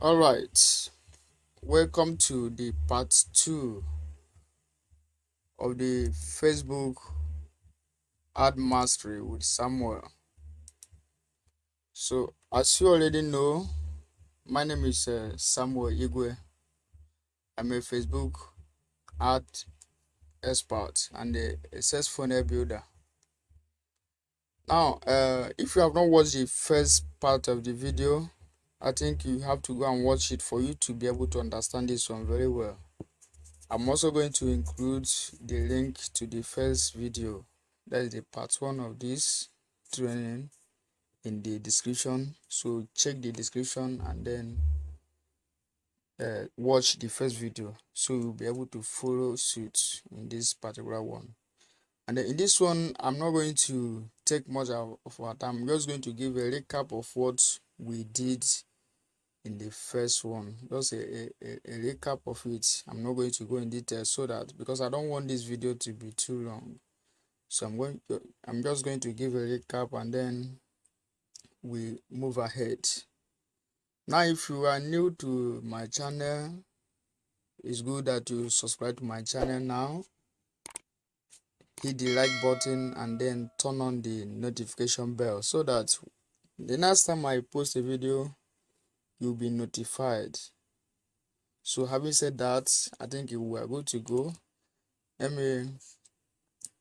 All right, welcome to the part 2 of the Facebook ad mastery with Samuel. So, as you already know, my name is Samuel Igwe. I'm a Facebook ad expert and a sales funnel builder. Now, if you have not watched the first part of the video, I think you have to go and watch it for you to be able to understand this one very well. I'm also going to include the link to the first video, that is the part 1 of this training, in the description. So check the description and then watch the first video, so you'll be able to follow suit in this particular one. And then in this one, I'm not going to take much of our time. I'm just going to give a recap of what we did in the first one, just a recap of it. I'm not going to go in detail, so that because I don't want this video to be too long, so I'm just going to give a recap and then we move ahead. Now, if you are new to my channel, it's good that you subscribe to my channel now, hit the like button and then turn on the notification bell, so that the next time I post a video, you'll be notified. So having said that, I think we are good to go.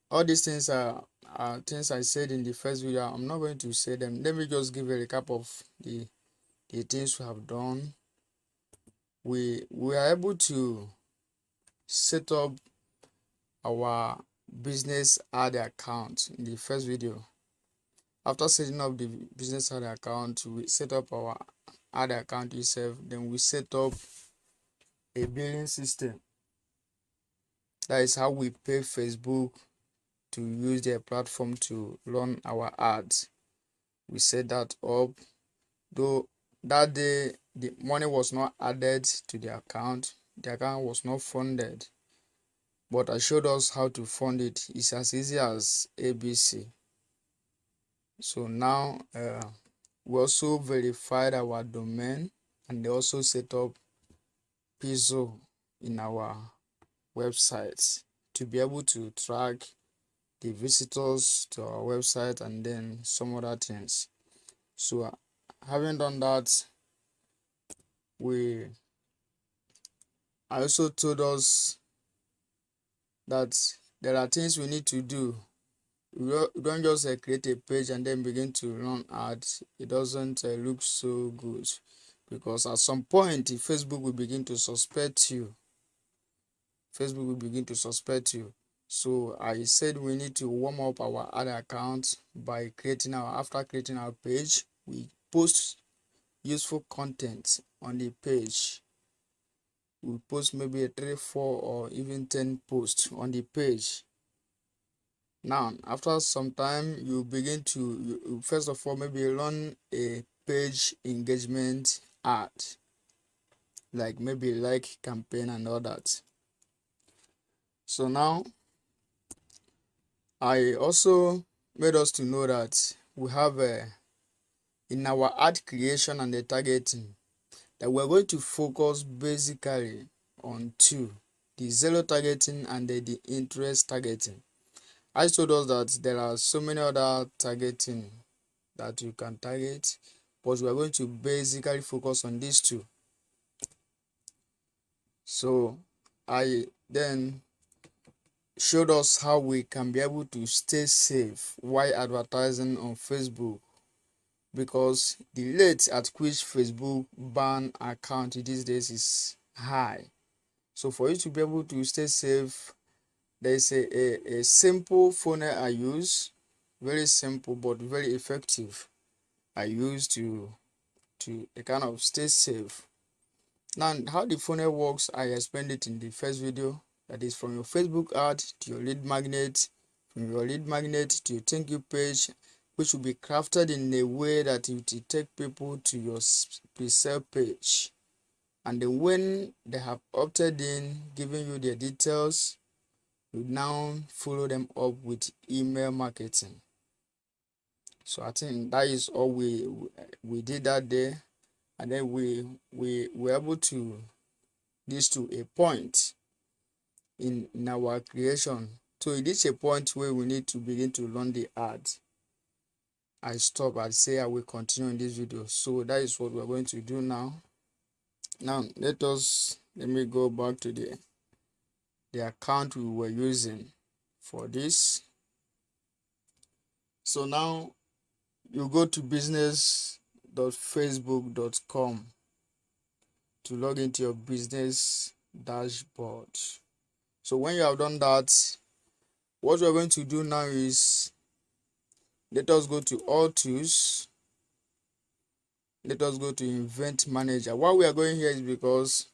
All these things are things I said in the first video. I'm not going to say them. Let me just give a recap of the things we have done. We are able to set up our business ad account in the first video. After setting up the business ad account, we set up our ad account itself. Then we set up a billing system. That is how we pay Facebook to use their platform to run our ads. We set that up, though that day the money was not added to the account was not funded, but I showed us how to fund it. It's as easy as ABC. So now we also verified our domain and they also set up Pizzo in our website to be able to track the visitors to our website and then some other things. So having done that, I also told us that there are things we need to do. We don't just create a page and then begin to run ads. It doesn't look so good, because at some point Facebook will begin to suspect you. So I said we need to warm up our ad account by after creating our page, we post useful content on the page. We post maybe 3, 4 or even 10 posts on the page. Now, after some time, you begin to first of all maybe run a page engagement ad, like maybe like campaign and all that. So now I also made us to know that we have in our ad creation and the targeting, that we're going to focus basically on two: the zero targeting and the interest targeting. I told us that there are so many other targeting that you can target, but we are going to basically focus on these two. So I then showed us how we can be able to stay safe while advertising on Facebook, because the rate at which Facebook ban account these days is high. So for you to be able to stay safe, there is a simple funnel I use, very simple but very effective, I use to kind of stay safe. Now, how the funnel works, I explained it in the first video. That is from your Facebook ad to your lead magnet, from your lead magnet to your thank you page, which will be crafted in a way that it will take people to your pre-sale page. And then when they have opted in, giving you their details, you now follow them up with email marketing. So I think that is all we did that day. and then we were able to this to a point in our creation. So it is a point where we need to begin to run the ad. I stop, I say I will continue in this video. So that is what we're going to do now. Now let me go back to the account we were using for this. So now you go to business.facebook.com to log into your business dashboard. So when you have done that, what we're going to do now is let us go to all tools. Let us go to event manager. Why we are going here is because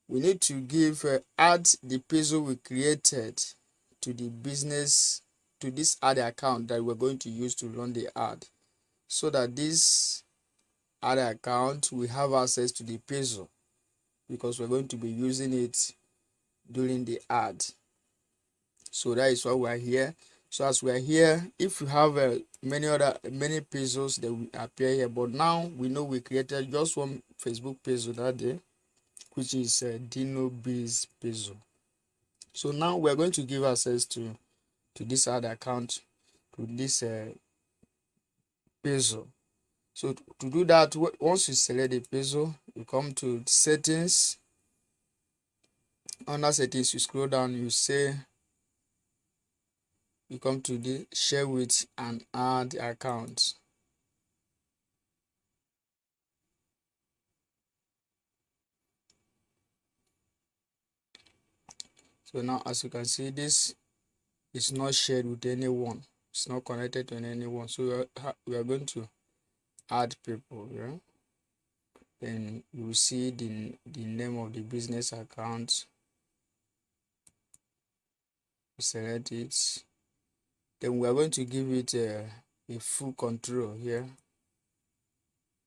we need to give add the pixel we created to the business, to this ad account that we're going to use to run the ad, so that this ad account will have access to the pixel, because we're going to be using it during the ad. So that is why we are here. So as we are here, if you have many pixels, they will appear here. But now we know we created just one Facebook pixel that day, which is Dino Biz pixel. So now we are going to give access to this ad account, to this pixel. So to do that, once you select the pixel, you come to settings. Under settings, you scroll down, you come to the share with and add account. So now, as you can see, this is not shared with anyone. It's not connected to anyone. So we are going to add people. Yeah. Then you will see the name of the business account. Select it. Then we are going to give it a full control here,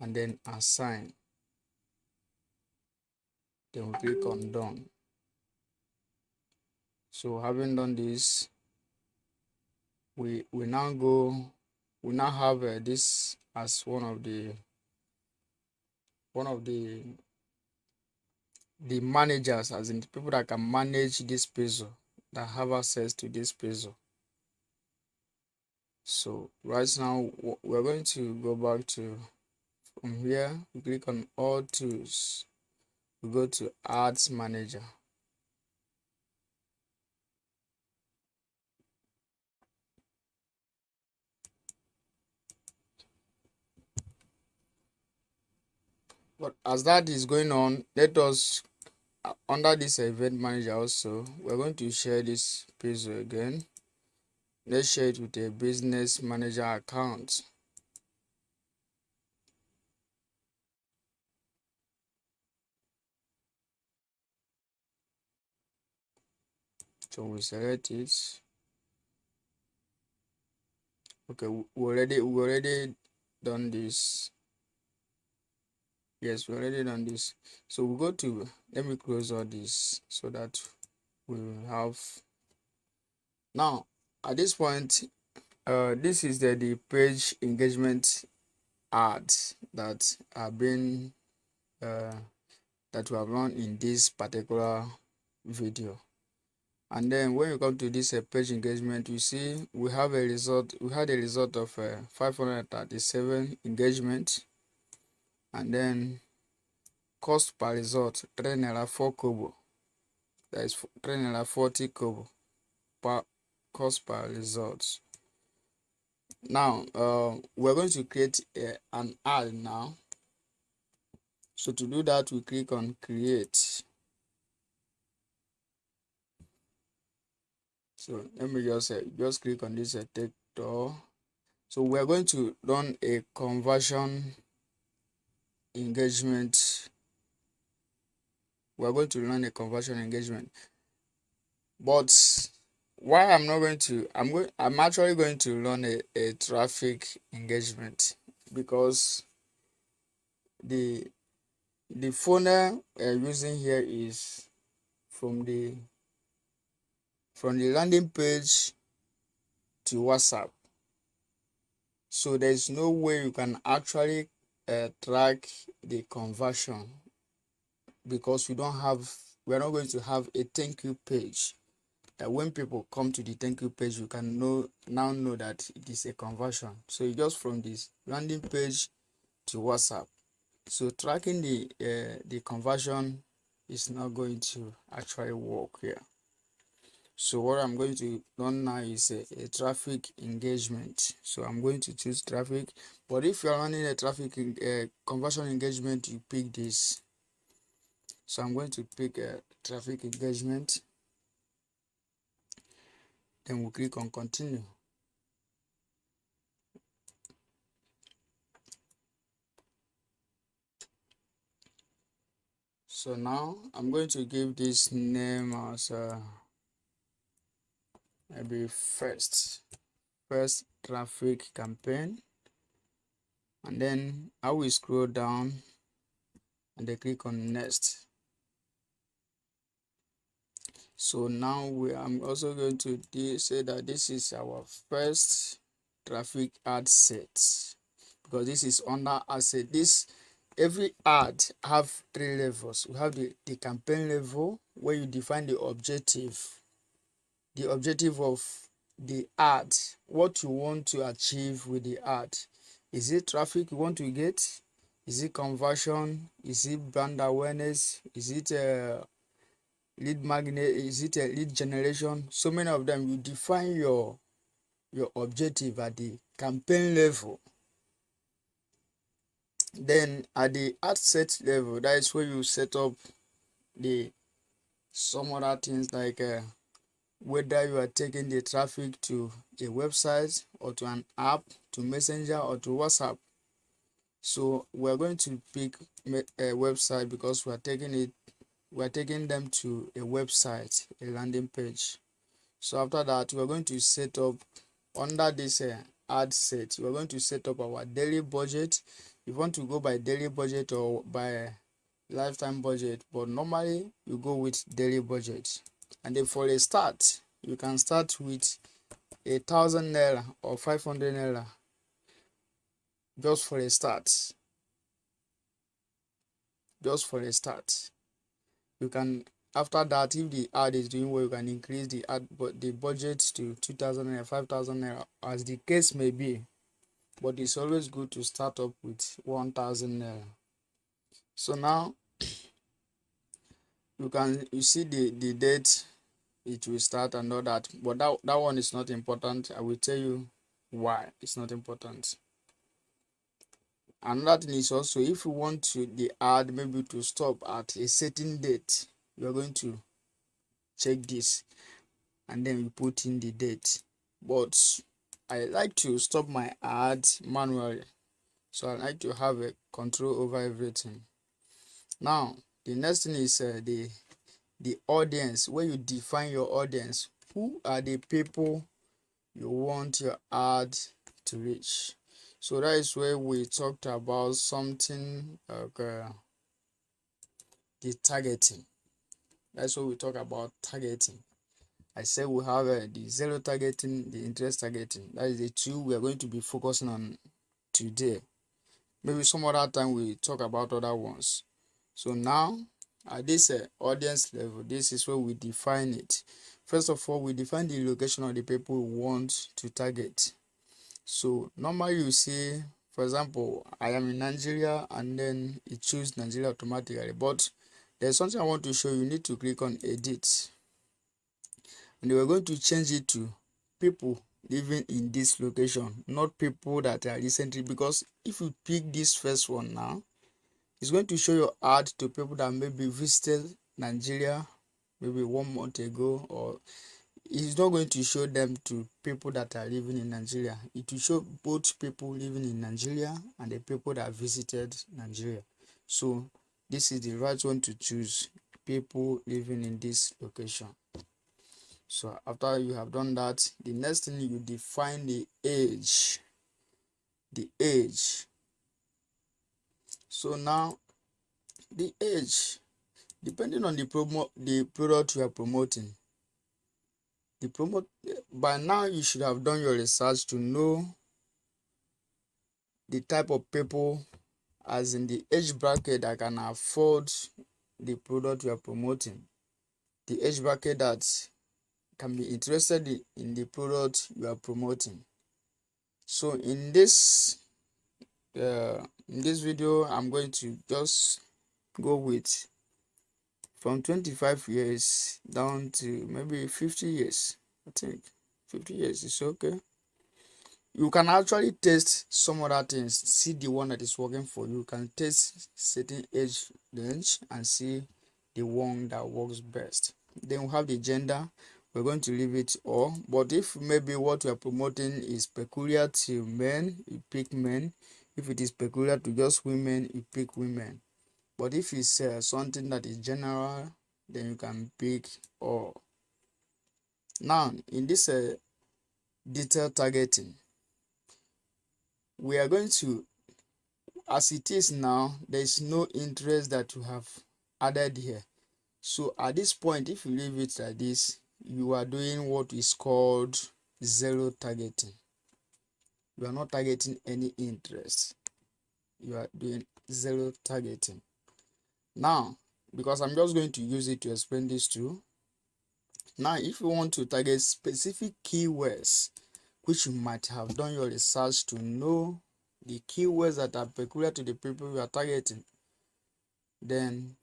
and then assign. Then we click on done. So having done this, we now have this as one of the managers, as in the people that can manage this pixel, that have access to this pixel. So right now we're going to go back to, from here we click on all tools, we go to ads manager. But as that is going on, let us under this event manager also, we're going to share this pixel again. Let's share it with a business manager account. So we select it. Okay, we already done this. Yes, we already done this. So we go to, let me close all this so that we will have. Now at this point, this is the page engagement ads that have been that we have run in this particular video. And then when you come to this page engagement, you see we have a result. We had a result of 537 engagement, and then cost per result 3.4 kobo. That is 3.40 kobo per cost per result. Now we're going to create an ad now. So to do that, we click on create. So let me just click on this take door. So we're going to run a conversion engagement. We're going to run a conversion engagement. But why I'm not going to, I'm actually going to run a traffic engagement, because the funnel using here is from the landing page to WhatsApp. So there's no way you can actually track the conversion, because we're not going to have a thank you page. When people come to the thank you page, you can now know that it is a conversion. So just from this landing page to WhatsApp. So tracking the conversion is not going to actually work here. So what I'm going to run now is a traffic engagement. So I'm going to choose traffic. But if you're running a traffic conversion engagement, you pick this. So I'm going to pick a traffic engagement. Then we'll click on continue. So now I'm going to give this name as maybe first traffic campaign, and then I will scroll down and then click on next. So now I'm also going to say that this is our first traffic ad set, because this is under asset. Every ad have 3 levels. We have the campaign level, where you define the objective of the ad, what you want to achieve with the ad. Is it traffic you want to get? Is it conversion? Is it brand awareness? Is it lead magnet? Is it a lead generation? So many of them. You define your objective at the campaign level. Then at the ad set level, that is where you set up some other things, like whether you are taking the traffic to a website or to an app, to Messenger or to WhatsApp. So we're going to pick a website, because we're taking them to a website, a landing page. So after that, we're going to set up under this ad set. We're going to set up our daily budget. If you want to go by daily budget or by lifetime budget, but normally you go with daily budget. And then for a start, you can start with 1,000 naira or 500 naira, just for a start. You can, after that, if the ad is doing well, you can increase the budget to 2,000 naira, 5,000 naira, as the case may be. But it's always good to start up with 1,000 naira. So now you see the date it will start and all that, but that one is not important. I will tell you why it's not important. Another thing is also, if you want the ad maybe to stop at a certain date, you are going to check this and then you put in the date. But I like to stop my ad manually, so I like to have a control over everything. Now the next thing is the audience, where you define your audience. Who are the people you want your ad to reach? So that is where we talked about something like the targeting. That's what we talk about, targeting. I said we have the zero targeting, the interest targeting. That is the two we are going to be focusing on today. Maybe some other time we talk about other ones. So now at this audience level, this is where we define it. First of all, we define the location of the people we want to target. So normally you see, for example, I am in Nigeria, and then it chooses Nigeria automatically. But there's something I want to show you. You need to click on edit, and we're going to change it to people living in this location, not people that are recently. Because if you pick this first one now, it's going to show your ad to people that maybe visited Nigeria maybe 1 month ago, or it's not going to show them to people that are living in Nigeria. It will show both people living in Nigeria and the people that visited Nigeria. So this is the right one to choose, people living in this location. So after you have done that, the next thing, you define the age. So now the age, depending on the product you are promoting. By now you should have done your research to know the type of people as in the age bracket that can afford the product you are promoting, the age bracket that can be interested in the product you are promoting. So in this video, I'm going to just go with from 25 years down to maybe 50 years. I think 50 years is okay. You can actually test some other things, see the one that is working for you. You can test certain age range and see the one that works best. Then we have the gender. We're going to leave it all, but if maybe what we are promoting is peculiar to men, you pick men. If it is peculiar to just women, you pick women. But if it's something that is general, then you can pick all. Now in this detail targeting, we are going to, as it is now, there is no interest that you have added here. So at this point, if you leave it like this, you are doing what is called zero targeting. You are not targeting any interest. You are doing zero targeting. Now, because I'm just going to use it to explain this too. Now, if you want to target specific keywords, which you might have done your research to know the keywords that are peculiar to the people you are targeting, then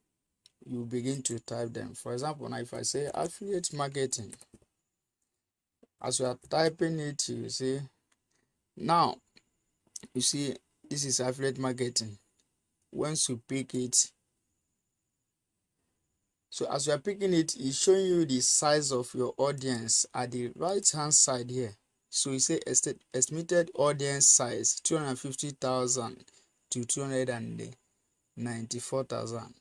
you begin to type them. For example, now if I say affiliate marketing, as you are typing it, you see, now you see this is affiliate marketing. Once you pick it, so as you are picking it, it's showing you the size of your audience at the right hand side here. So you say estimated audience size 250,000 to 294,000.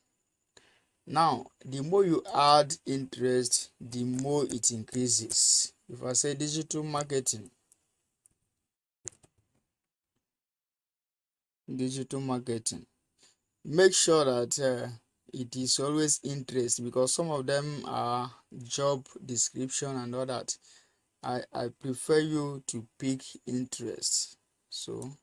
Now, the more you add interest, the more it increases. If I say digital marketing, make sure that it is always interest, because some of them are job description and all that. I prefer you to pick interest. So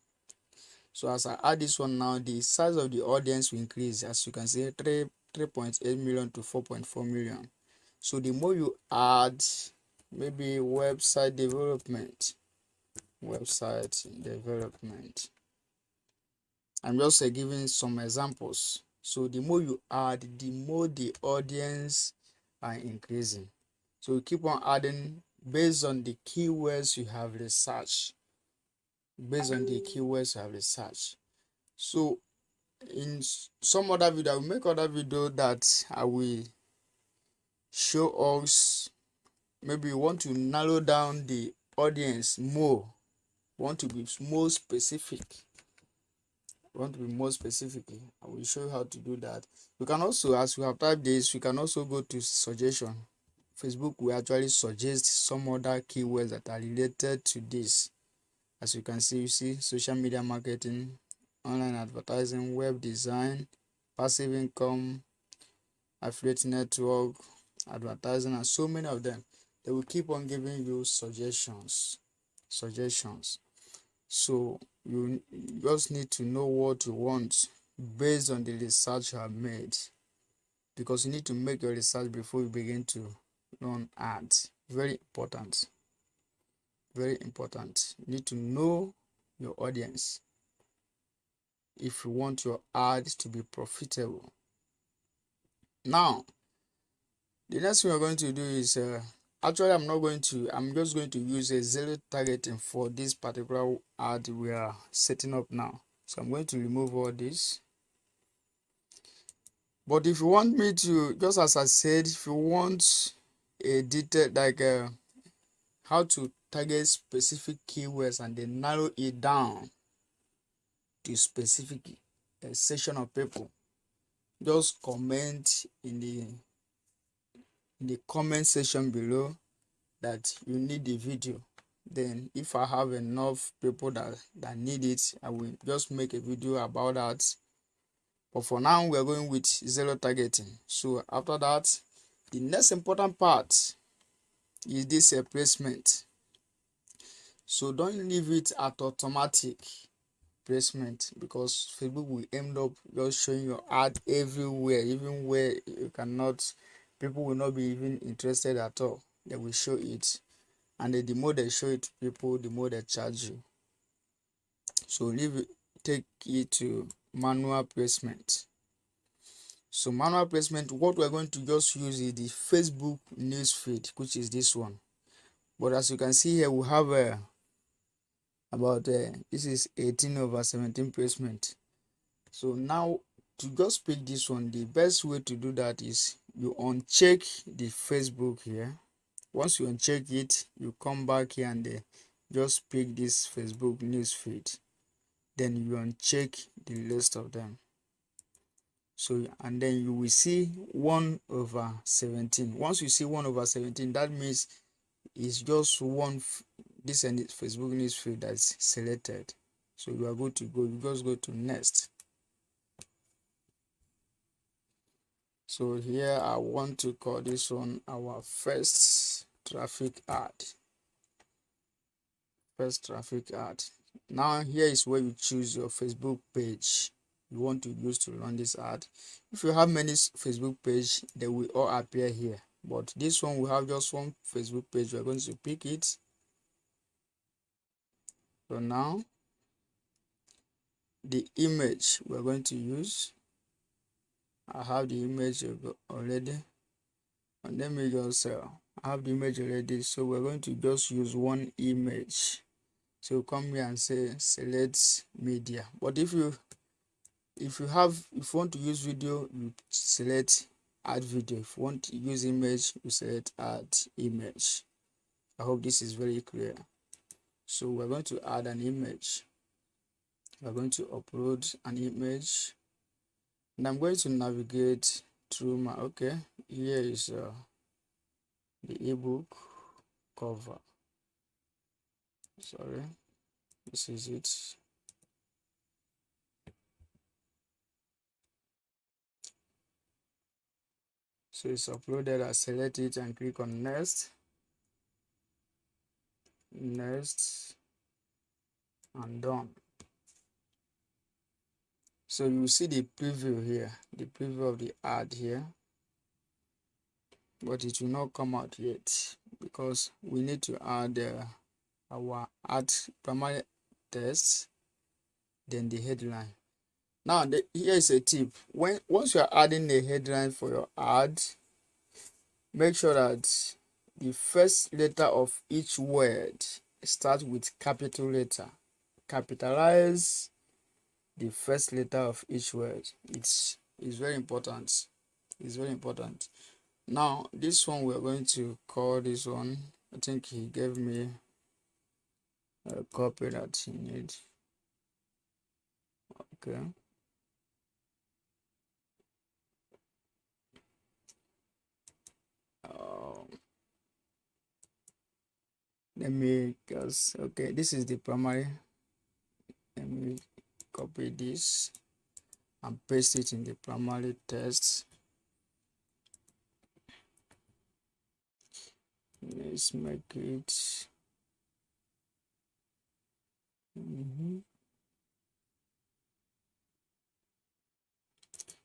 as I add this one now, the size of the audience will increase. As you can see, 3.8 million to 4.4 million. So the more you add, maybe website development. I'm just giving some examples. So the more you add, the more the audience are increasing. So you keep on adding based on the keywords you have researched. So in some other video, I will make other video that I will show us. Maybe you want to narrow down the audience more. Want to be more specific. I will show you how to do that. You can also, as we have typed this, we can also go to suggestion. Facebook will actually suggest some other keywords that are related to this. As you can see, you see social media marketing, online advertising, web design, passive income, affiliate network, advertising, and so many of them. They will keep on giving you suggestions. So you just need to know what you want based on the research you have made, because you need to make your research before you begin to run ads. Very important. You need to know your audience if you want your ads to be profitable. Now, the next thing we're going to do is actually I'm just going to use a zero targeting for this particular ad we are setting up now. So I'm going to remove all this. But if you want me to, just as I said, if you want a detail like how to target specific keywords and then narrow it down to specific section of people, just comment in the comment section below that you need the video. Then if I have enough people that need it, I will just make a video about that. But for now, we are going with zero targeting. So after that, the next important part is this placement. So don't leave it at automatic. placement, because Facebook will end up just showing your ad everywhere, even where you cannot, people will not be even interested at all. They will show it, and then the more they show it to people, the more they charge you. So leave it, take it to manual placement. So manual placement, what we're going to just use is the Facebook news feed, which is this one. But as you can see here, we have this is 18/17 placement. So now, to just pick this one, the best way to do that is you uncheck the Facebook here. Once you uncheck it, you come back here and just pick this Facebook news feed. Then you uncheck the list of them. So, and then you will see 1/17. Once you see 1/17, that means it's just this and Facebook news feed that's selected. So you are good to go. You just go to next. So here I want to call this one our first traffic ad. Now here is where you choose your Facebook page you want to use to run this ad. If you have many Facebook page, they will all appear here, but this one we have just one Facebook page. We're going to pick it. So now the image we're going to use, I have the image already, and let me just I have the image already, so we're going to just use one image. So come here and say select media. But if you want to use video, you select add video. If you want to use image, you select add image. I hope this is very clear. So we're going to add an image. We're going to upload an image, and I'm going to navigate through my here is the ebook cover. Sorry, this is it. So it's uploaded. I select it and click on next, and done. So you see the preview here, the preview of the ad here, but it will not come out yet because we need to add our ad primary text, then the headline. Now here is a tip. Once you are adding a headline for your ad, make sure that the first letter of each word starts with capital letter. Capitalize the first letter of each word. It's very important. It's very important. Now this one we're going to call this one, I think he gave me a copy that he needs. Okay. Let me just this is the primary. Let me copy this and paste it in the primary text. Let's make it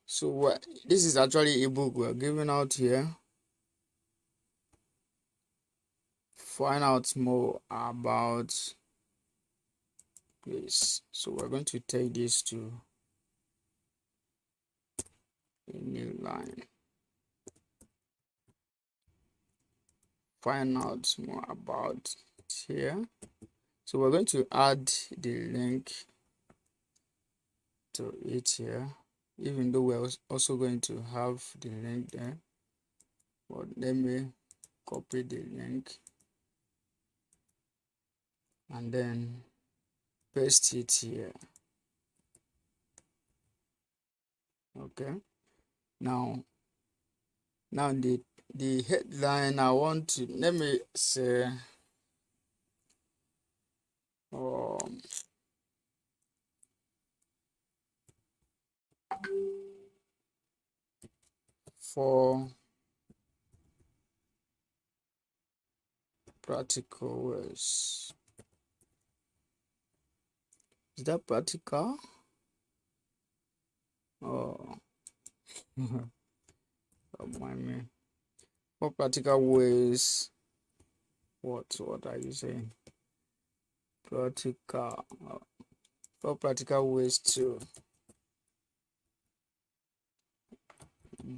so this is actually a book we're giving out here. Find out more about this. So we're going to take this to a new line. Find out more about it here. So we're going to add the link to it here, even though we're also going to have the link there. But let me copy the link and then paste it here. Okay, now the headline I want to, let me say for practical ways Is that practical? Oh, don't mind me. What practical ways? What are you saying? Practical. What practical ways to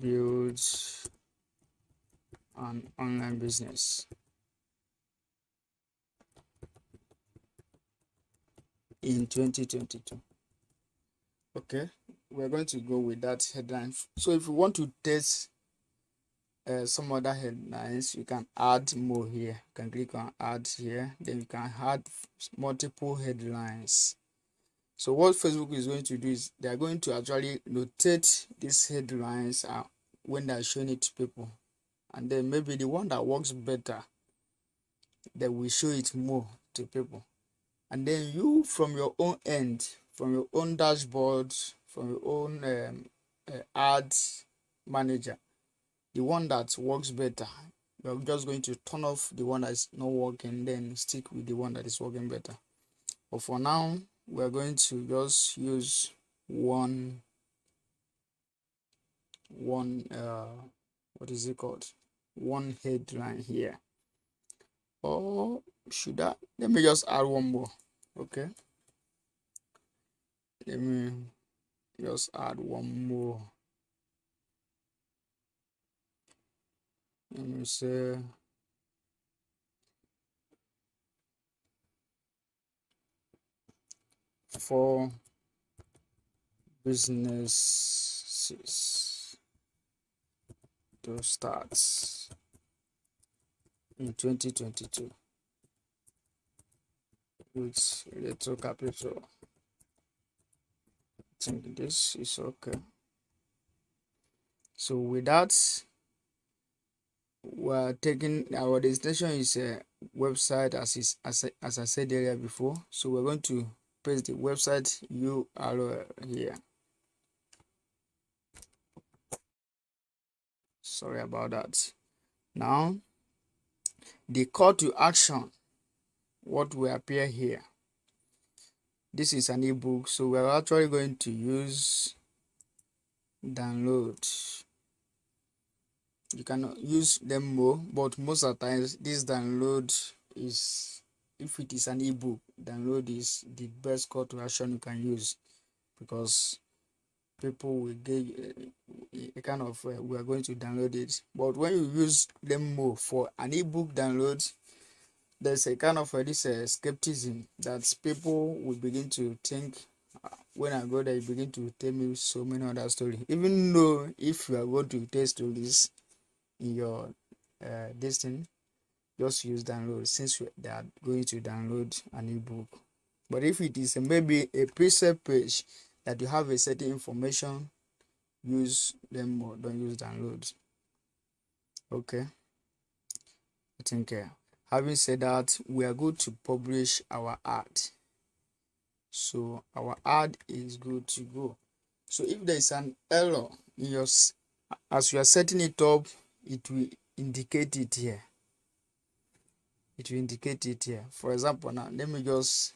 build an online business in 2022? Okay, we're going to go with that headline. So if you want to test some other headlines, you can add more here. You can click on add here, then you can add multiple headlines. So what Facebook is going to do is they are going to actually notate these headlines when they are showing it to people, and then maybe the one that works better, they will show it more to people. And then you, from your own end, from your own dashboard, from your own ads manager, the one that works better, you're just going to turn off the one that is not working, then stick with the one that is working better. But for now, we're going to just use one what is it called, one headline here. Or should I, let me just add one more. Okay, let me just add one more. Let me say for businesses to start in 2022 with little capital. I think this is okay. So with that, we're taking our destination is a website, as I said earlier before. So we're going to paste the website URL here. Sorry about that. Now the call to action, what will appear here. This is an ebook, so we're actually going to use download. You can use them more, but most of the times this download is, if it is an ebook, download is the best call to action you can use, because people will get a kind of we are going to download it. But when you use them more for an ebook download, there's a kind of this skepticism that people will begin to think, when I go there, you begin to tell me so many other stories, even though if you are going to tell stories in your this thing, just use download, since they are going to download an ebook. But if it is maybe a preset page that you have a certain information, use them more, don't use downloads. Okay, I think having said that, we are going to publish our ad. So our ad is good to go. So if there is an error in your, as you are setting it up, it will indicate it here. It will indicate it here. For example, now let me just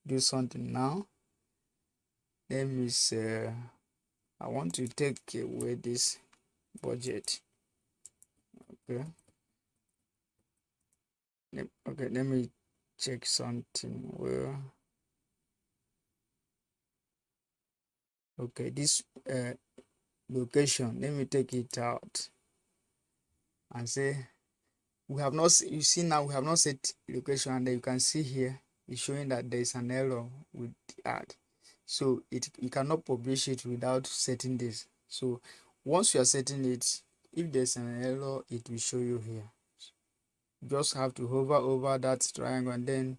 do something now. Let me say I want to take away this budget. Okay. Okay, let me check something. Well, okay, this location, let me take it out and say we have not, you see now we have not set location, and you can see here it's showing that there is an error with the ad. So you cannot publish it without setting this. So once you are setting it, if there's an error, it will show you here. You just have to hover over that triangle, and then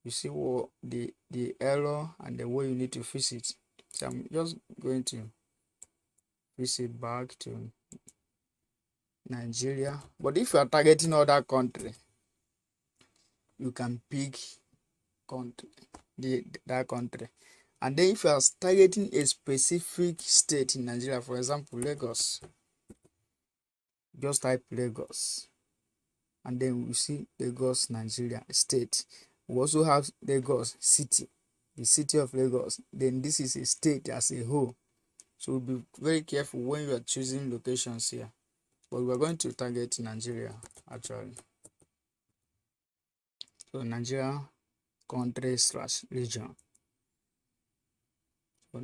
you see what the error and the way you need to fix it. So I'm just going to fix it back to Nigeria. But if you are targeting other country, you can pick country, that country. And then if you are targeting a specific state in Nigeria, for example Lagos, just type Lagos, and then we see Lagos, Nigeria state. We also have Lagos city. the city of Lagos, then this is a state as a whole. So be very careful when you are choosing locations here. But we're going to target Nigeria actually. So Nigeria country / region. So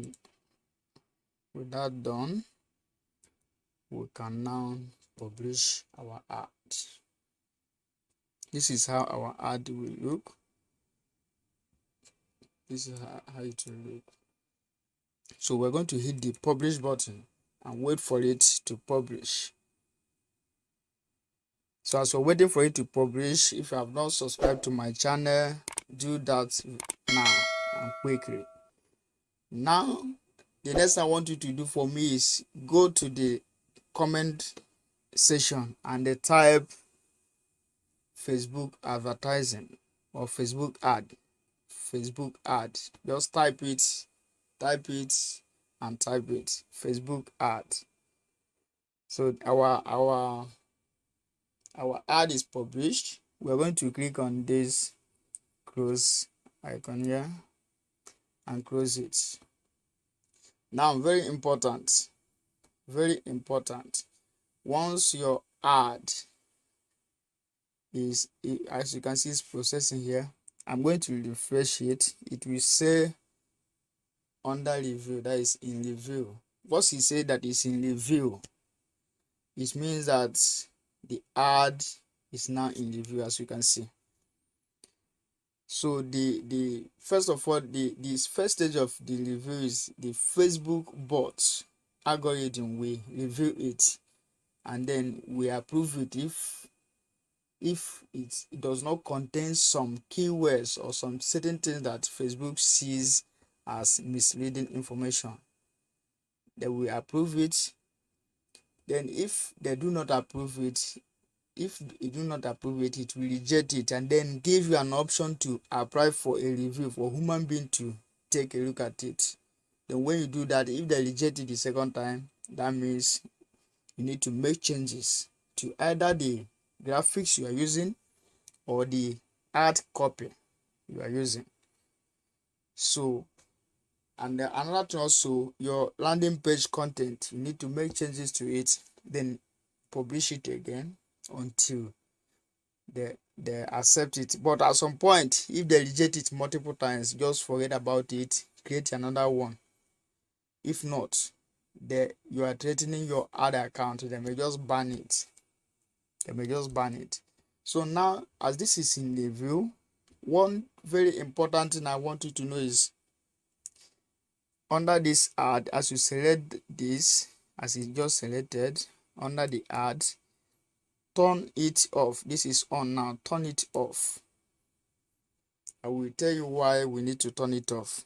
with that done, we can now publish our ad. This is how our ad will look. This is how it will look. So we're going to hit the publish button and wait for it to publish. So as we're waiting for it to publish, if you have not subscribed to my channel, do that now and quickly. Now the next thing I want you to do for me is go to the comment section and type Facebook advertising or Facebook ad. Just type it and type it. Facebook ad. So our ad is published. We're going to click on this close icon here and close it. Now, very important. Once your ad is, as you can see, it's processing here, I'm going to refresh it. It will say under review, that is in review. Once you say that is in review, it means that the ad is now in review, as you can see. So the first of all, this first stage of the review is the Facebook bot algorithm. We review it and then we approve it if it does not contain some keywords or some certain things that Facebook sees as misleading information. Then we approve it. Then if they do not approve it, it will reject it and then give you an option to apply for a review for human being to take a look at it. Then when you do that, if they reject it the second time, that means you need to make changes to either the graphics you are using or the ad copy you are using. So, and another thing also, your landing page content, you need to make changes to it, then publish it again until they accept it. But at some point, if they reject it multiple times, just forget about it, create another one. If not, you are threatening your ad account, they may just ban it. So now, as this is in review, one very important thing I want you to know is under this ad, as you select this, as it just selected, under the ad, turn it off. This is on now, turn it off. I will tell you why we need to turn it off.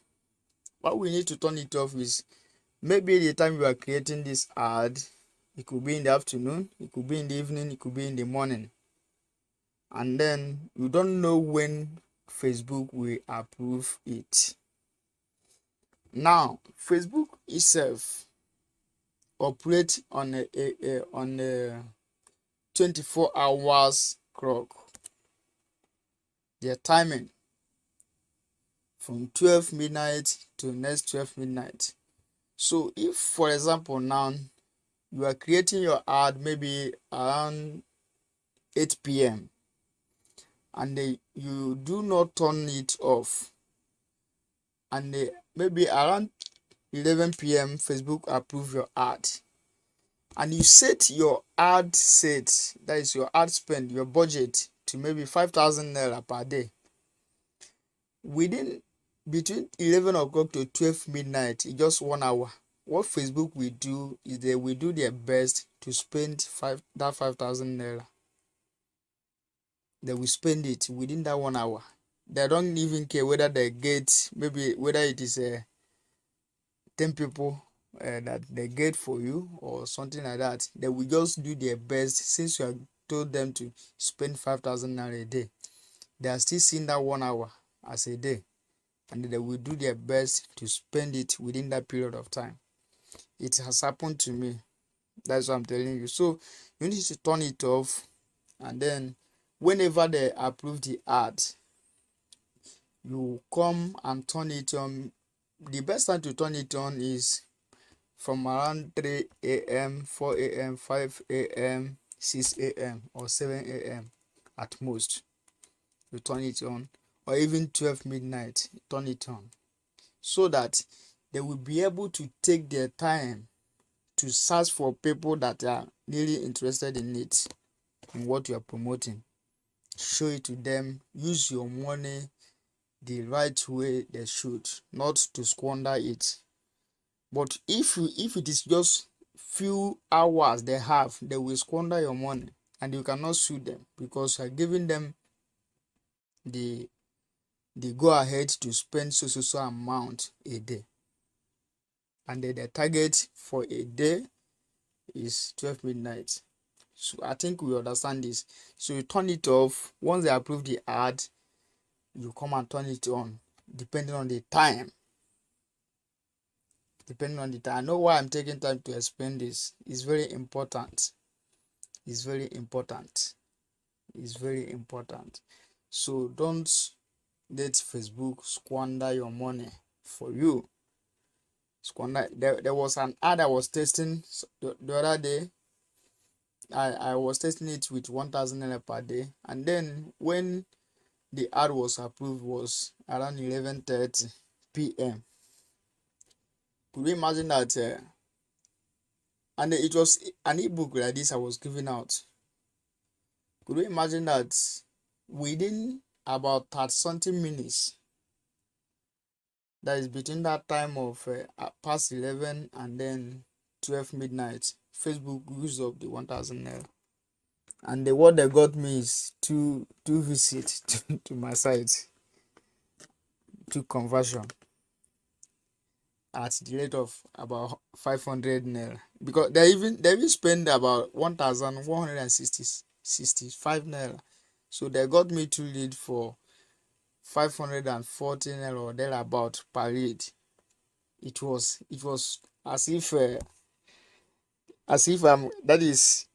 Why we need to turn it off is maybe the time you are creating this ad, it could be in the afternoon, it could be in the evening, it could be in the morning. And then you don't know when Facebook will approve it. Now, Facebook itself operates on a 24 hours clock. Their timing from 12 midnight to next 12 midnight. So if, for example, now you are creating your ad maybe around 8 p.m. and you do not turn it off, and maybe around 11 p.m. Facebook approve your ad, and you set your ad set, that is your ad spend, your budget, to maybe 5,000 naira per day. Between 11 o'clock to 12 midnight, it's just 1 hour. What Facebook will do is they will do their best to spend 5,000 naira. They will spend it within that 1 hour. They don't even care whether they get, maybe whether it is 10 people that they get for you or something like that. They will just do their best. Since you have told them to spend 5,000 naira a day, they are still seeing that 1 hour as a day, and they will do their best to spend it within that period of time. It has happened to me. That's what I'm telling you. So you need to turn it off, and then whenever they approve the ad, you come and turn it on. The best time to turn it on is from around 3 a.m., 4 a.m., 5 a.m., 6 a.m., or 7 a.m. at most. You turn it on, or even 12 midnight, turn it on, so that they will be able to take their time to search for people that are really interested in it, in what you are promoting. Show it to them. Use your money the right way they should, not to squander it. But if it is just few hours they have, they will squander your money, and you cannot sue them because you are giving them the go ahead to spend so amount a day, and then the target for a day is 12 midnight. So I think we understand this. So you turn it off. Once they approve the ad, you come and turn it on, depending on the time. I know why I'm taking time to explain this. It's very important. It's very important. It's very important. So don't let Facebook squander your money for you. Squander. There was an ad I was testing the other day. I was testing it with 1,000 naira per day, and then when the ad was approved was around 11:30 p.m. Could you imagine that? And it was an ebook like this I was giving out. Could you imagine that within about 30 something minutes, that is between that time of past 11 and then 12 midnight, Facebook used up the 1,000 naira. And what they got me is two visits to my site, two conversion at the rate of about 500 naira, because they even spend about 1,165 naira. So they got me two lead for 540 naira or thereabout per lead. It was as if I'm, that is,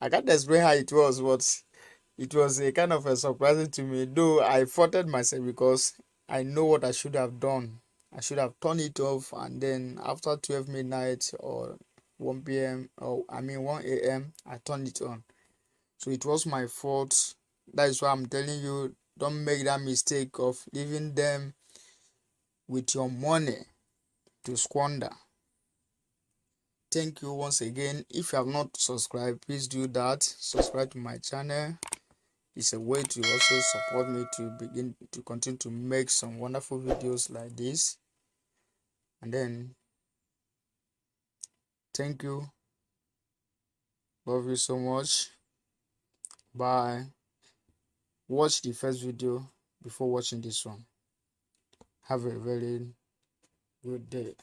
I can't explain how it was, but it was a kind of a surprising to me, though I faulted myself because I know what I should have done. I should have turned it off, and then after 12 midnight or 1 p.m. or 1 a.m. I turned it on. So it was my fault. That is why I'm telling you, don't make that mistake of leaving them with your money to squander. Thank you once again. If you have not subscribed, please do that. Subscribe to my channel. It's a way to also support me to begin to continue to make some wonderful videos like this. And then thank you. Love you so much. Bye. Watch the first video before watching this one. Have a very good day.